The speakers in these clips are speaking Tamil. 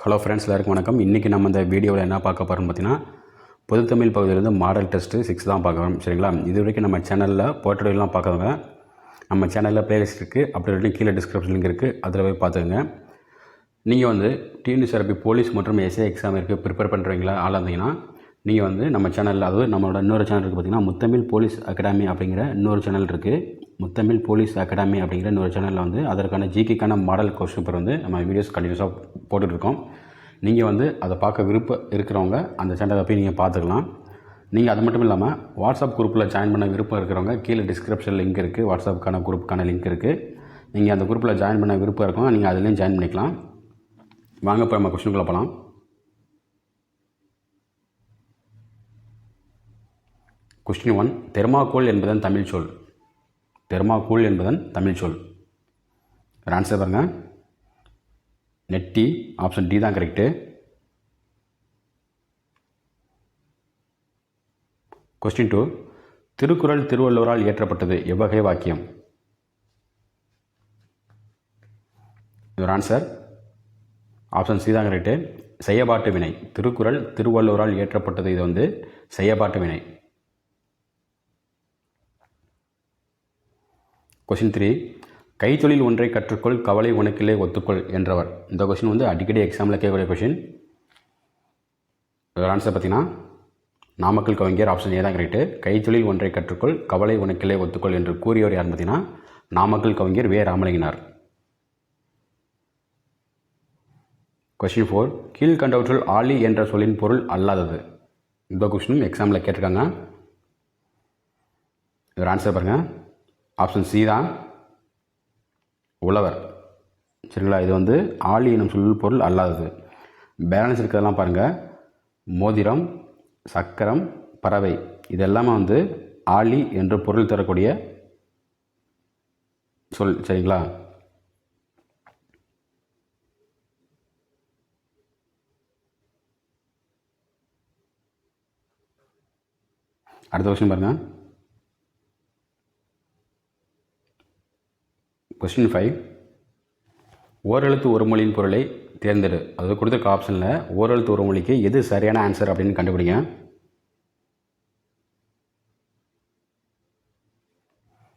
ஹலோ ஃப்ரெண்ட்ஸ், எல்லாருக்கும் வணக்கம். இன்றைக்கி நம்ம இந்த வீடியோவில் என்ன பார்க்க போகிறோம்னு பார்த்தீங்கன்னா, பொதுத்தமிழ் பகுதியிலேருந்து மாடல் டெஸ்ட்டு 6 தான் பார்க்குறோம். சரிங்களா? இது வரைக்கும் நம்ம சேனலில் போர்ட்ரேலாம் பார்க்காதவங்க நம்ம சேனலில் பிளேலிஸ்ட் இருக்குது, அப்படி இல்லாட்டி கீழே டிஸ்கிரிப்ஷன் லிங்க் இருக்குது, அதில் போய் பார்த்துக்கோங்க. நீங்கள் வந்து டிஎன்பிஎஸ்சி போலீஸ் மற்றும் எஸ்ஏ எக்ஸாம் இருக்குது ப்ரிப்பேர் பண்ணுறீங்களா ஆளாக இருந்தீங்கன்னா, நீங்கள் வந்து நம்ம சேனலில், அதாவது நம்மளோட இன்னொரு சேனல் இருக்குது பார்த்திங்கன்னா, முத்தமிழ் போலீஸ் அகாடமி அப்படிங்கிற இன்னொரு சேனல் இருக்குது. முத்தமிழ் போலீஸ் அகாடமி அப்படிங்கிற இன்னொரு சேனலில் வந்து அதற்கான ஜிகேக்கான மாடல் கொஸ்டின் பேப்பர் வந்து நம்ம வீடியோஸ் கண்டினியூஸாக போட்டுட்ருக்கோம். நீங்கள் வந்து அதை பார்க்க விருப்பம் இருக்கிறவங்க அந்த சேனலை போய் நீங்கள் பார்த்துக்கலாம். நீங்கள் அது மட்டும் இல்லாமல் வாட்ஸ்அப் குரூப்பில் ஜாயின் பண்ண விருப்பம் இருக்கிறவங்க கீழே டிஸ்கிரிப்ஷன் லிங்க் இருக்குது, வாட்ஸ்அப்புக்கான குரூப்புக்கான லிங்க் இருக்குது. நீங்கள் அந்த குரூப்பில் ஜாயின் பண்ண விருப்பம் இருக்கவங்க நீங்கள் அதுலேயும் ஜாயின் பண்ணிக்கலாம். வாங்க இப்போ நம்ம கொஸ்டினுக்குள்ளே போகலாம். கொஸ்டின் 1. தெர்மாக்கோல் என்பதன் தமிழ் சொல். தெர்மாக்கோல் என்பதன் தமிழ் சொல். ஆன்சர் பாருங்கள், நெட்டி. ஆப்ஷன் டி தான் கரெக்டு. கொஸ்டின் 2. திருக்குறள் திருவள்ளுவரால் இயற்றப்பட்டது எவ்வகை வாக்கியம்? ஒரு ஆன்சர் ஆப்ஷன் சி தான் கரெக்டு, செய்யபாட்டு வினை. திருக்குறள் திருவள்ளுவரால் இயற்றப்பட்டது, இது வந்து செய்யபாட்டு வினை. கொஸ்டின் 3. கைத்தொழில் ஒன்றை கற்றுக்கொள், கவலை உனக்கில்லை ஒத்துக்கொள் என்றவர். இந்த கொஸ்டின் வந்து அடிக்கடி எக்ஸாமில் கேட்கக்கூடிய கொஸ்டின். ஒரு ஆன்சர் பார்த்தீங்கன்னா நாமக்கல் கவிஞர். ஆப்ஷன் ஏ தான் கரெக்டு. கைத்தொழில் ஒன்றை கற்றுக்கொள், கவலை உனக்கில்லை ஒத்துக்கொள் என்று கூறியவர் யாருன்னு பார்த்தீங்கன்னா நாமக்கல் கவிஞர் வே. ராமலிங்கனார். கொஸ்டின் 4. கீழ்கண்டவற்றுள் ஆழி என்ற சொல்லின் பொருள் அல்லாதது. இந்த கொஸ்டினும் எக்ஸாமில் கேட்டிருக்காங்க. ஒரு ஆன்சர் பாருங்கள், ஆப்ஷன் சி தான் உழவர். சரிங்களா? இது வந்து ஆழி எனும் சொல் பொருள் அல்லாதது. பேலன்ஸ் இருக்கிறதெல்லாம் பாருங்கள், மோதிரம், சக்கரம், பறவை, இதெல்லாமே வந்து ஆழி என்று பொருள் தரக்கூடிய சொல். சரிங்களா? அடுத்த கொஸ்டின் பாருங்கள். கொஸ்டின் 5. ஓரெழுத்து ஒரு மொழியின் பொருளை தேர்ந்தெடு. அது கொடுத்துருக்க ஆப்ஷனில் ஓரெழுத்து ஒரு மொழிக்கு எது சரியான ஆன்சர் அப்படின்னு கண்டுபிடிங்க.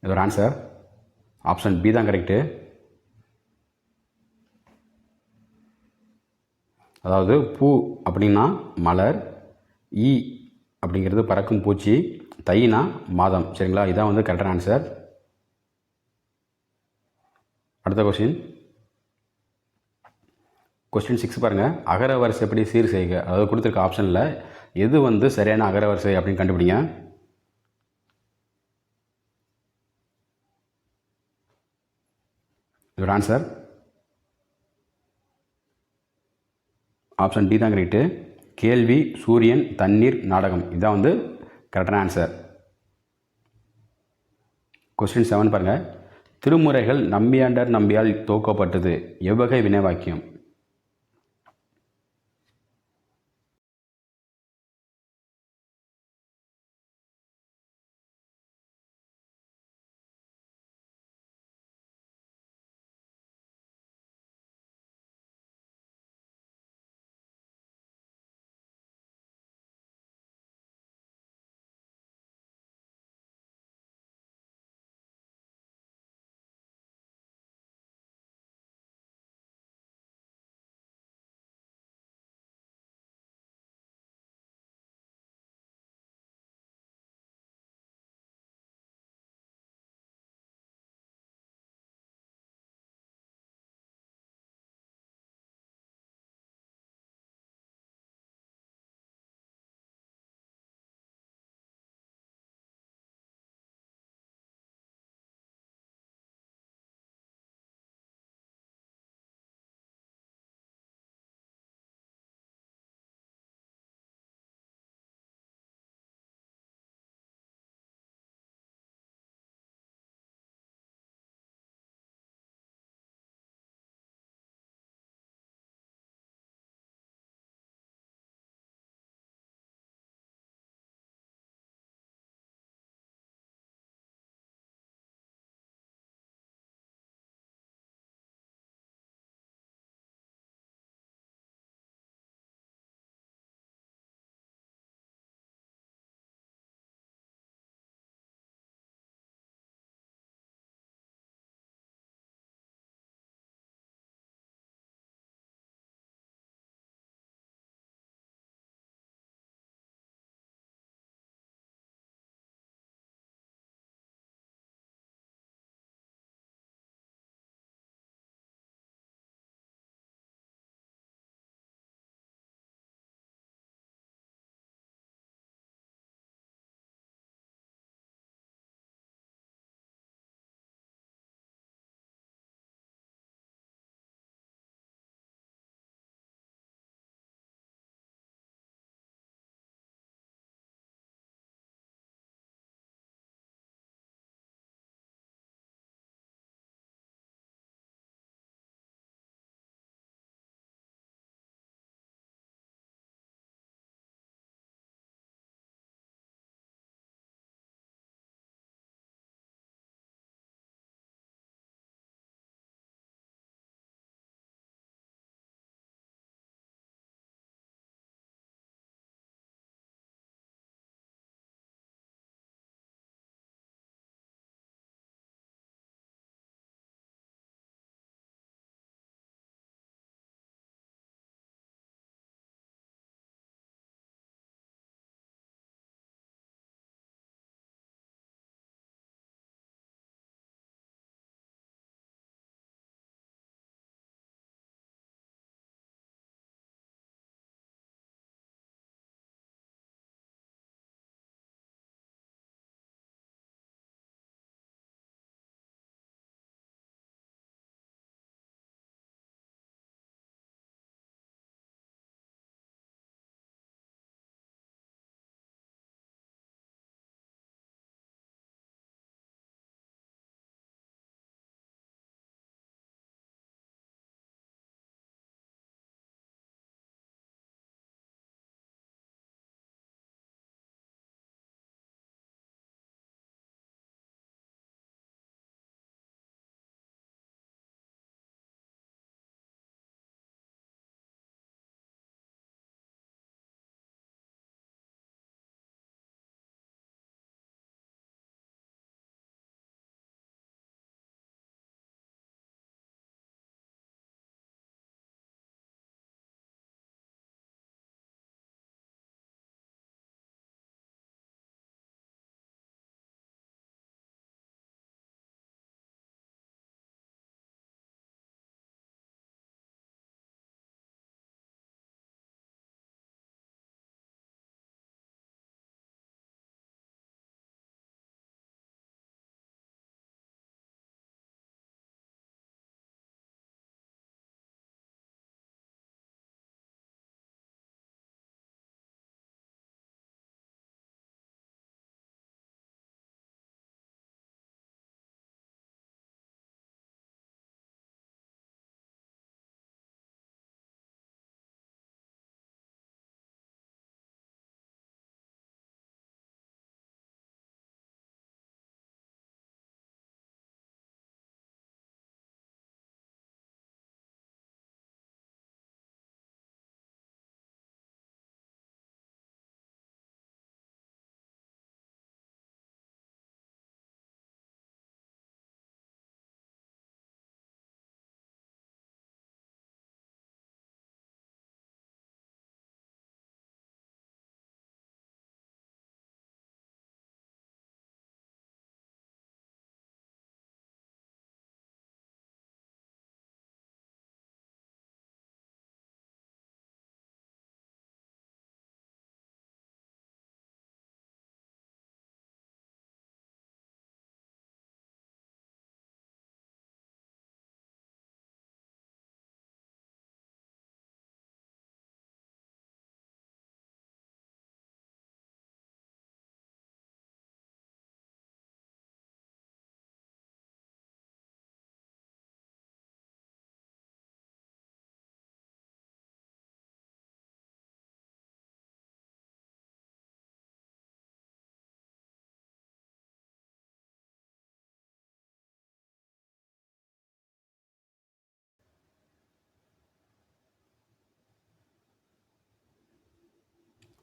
இது ஒரு ஆன்சர் ஆப்ஷன் பி தான் கரெக்டு. அதாவது பூ அப்படின்னா மலர், ஈ அப்படிங்கிறது பறக்கும் பூச்சி, தைனா மாதம். சரிங்களா? இதான் வந்து கரெக்டான ஆன்சர். அடுத்த கொஸ்டின் 6 பாருங்கள். அகர வரிசை எப்படி சீர் செய்க. அதாவது கொடுத்துருக்க ஆப்ஷனில் எது வந்து சரியான அகர வரிசை அப்படின்னு கண்டுபிடிங்க. இதோட ஆன்சர் ஆப்ஷன் டி தான் கரெக்டு. கேள்வி, சூரியன், தண்ணீர், நாடகம், இதான் வந்து கரெக்டான ஆன்சர். கொஸ்டின் 7 பாருங்கள். திருமுறைகள் நம்பியாண்டார் நம்பியால் தொகுக்கப்பட்டது எவ்வகை வினை வாக்கியம்?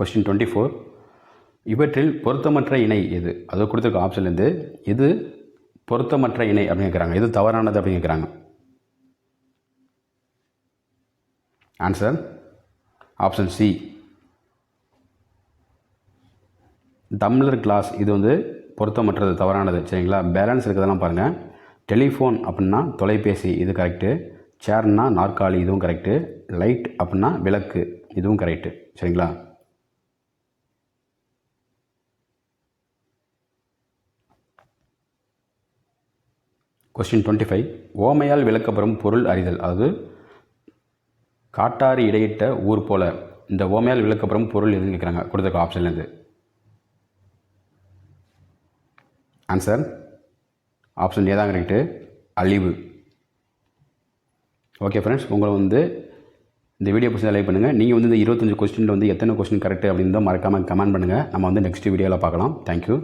கொஸ்டின் 24, இவற்றில் பொருத்தமற்ற இணை எது? அது கொடுத்துருக்க ஆப்ஷன்லேருந்து எது பொருத்தமற்ற இணை அப்படின்னு கேட்குறாங்க, எது தவறானது அப்படின்னு கேட்குறாங்க. Answer option C, tumbler class. இது வந்து பொருத்தமற்றது, தவறானது. சரிங்களா? பேலன்ஸ் இருக்கிறதெல்லாம் பாருங்கள். டெலிஃபோன் அப்படின்னா தொலைபேசி, இது கரெக்டு. சேர்னா நாற்காலி, இதுவும் கரெக்டு. லைட் அப்படின்னா விளக்கு, இதுவும் கரெக்டு. சரிங்களா? கொஸ்டின் 25, ஓமையால் விளக்கப்படும் பொருள் அறிதல். அதாவது காட்டாறு இடையிட்ட ஊர் போல, இந்த ஓமையால் விளக்கப்படும் பொருள் எதுன்னு கேட்குறாங்க கொடுத்துருக்க ஆப்ஷன்லேருந்து. ஆன்சர் ஆப்ஷன் ஏ தான் கரெக்டு, அழிவு. ஓகே ஃப்ரெண்ட்ஸ், உங்களை வந்து இந்த வீடியோ பிடிச்சா லைக் பண்ணுங்கள். நீங்கள் வந்து இந்த 25 கொஸ்டினில் வந்து எத்தனை கொஸ்டின் கரெக்டு அப்படின்னு தான் மறக்காமல் கமெண்ட் பண்ணுங்கள். நம்ம வந்து நெக்ஸ்ட் வீடியோவில் பார்க்கலாம். தேங்க்யூ.